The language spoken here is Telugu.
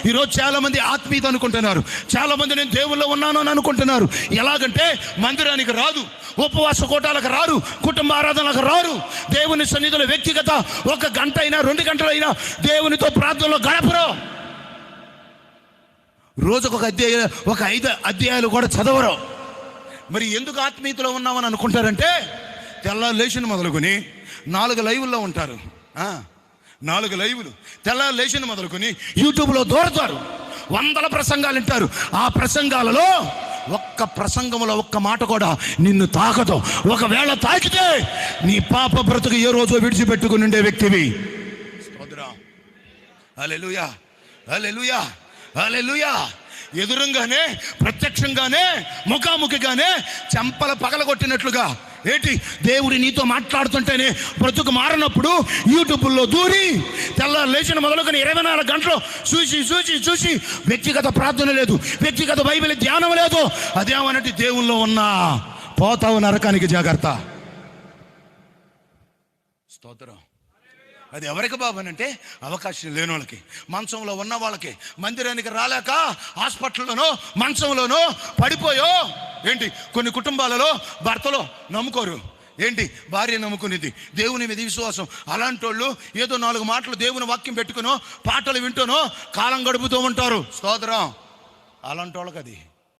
ఈరోజు చాలా మంది ఆత్మీయత అనుకుంటున్నారు, చాలా మంది నేను దేవుల్లో ఉన్నాను అని అనుకుంటున్నారు. ఎలాగంటే మందిరానికి రాదు, ఉపవాస కూటాలకు రారు, కుటుంబ ఆరాధనలకు రారు, దేవుని సన్నిధిలో వ్యక్తిగత 1 గంట అయినా 2 గంటలైనా దేవునితో ప్రార్థనలో గడపరు. రోజుకు 5 అధ్యాయాలు కూడా చదవరు. మరి ఎందుకు ఆత్మీయతలో ఉన్నామని అనుకుంటారంటే, తెల్లారు లేచిన మొదలుకొని 4 లైవ్ల్లో ఉంటారు. 4 లైవ్లు తెల్లారు లేచిన మొదలుకొని యూట్యూబ్లో దూరతారు, 100 ప్రసంగాలు వింటారు. ఆ ప్రసంగాలలో ఒక్క ప్రసంగంలో ఒక్క మాట కూడా నిన్ను తాకదు. ఒకవేళ తాకితే నీ పాప బ్రతుకు ఏ రోజో విడిచిపెట్టుకుని ఉండే వ్యక్తివి. స్తోత్రం, హల్లెలూయా, హల్లెలూయా, హల్లెలూయా. ఎదురుగానే, ప్రత్యక్షంగానే, ముఖాముఖిగానే చెంపల పగలగొట్టినట్లుగా ఏంటి దేవుడి నీతో మాట్లాడుతుంటేనే బ్రతుకు మారినప్పుడు యూట్యూబ్లో దూరి తెల్లారు లేచిన మొదలుకొని 24 గంటలు చూసి వ్యక్తిగత ప్రార్థన లేదు, వ్యక్తిగత బైబిల్ ధ్యానం లేదు. అదేమనంటే దేవుల్లో ఉన్నా పోతావు నరకానికి, జాగ్రత్త. స్తోత్రం. అది ఎవరికి బాబనంటే అవకాశం లేని వాళ్ళకి, మంచంలో ఉన్న వాళ్ళకి, మందిరానికి రాలేక హాస్పిటల్లోనో మంచంలోనో పడిపోయో ఏంటి కొన్ని కుటుంబాలలో భర్తలో నమ్ముకోరు, ఏంటి భార్య నమ్ముకునేది దేవుని మీద విశ్వాసం. అలాంటి వాళ్ళు ఏదో 4 మాటలు దేవుని వాక్యం పెట్టుకునో పాటలు వింటూనో కాలం గడుపుతూ ఉంటారు. స్తోత్రం. అలాంటి వాళ్ళకి అది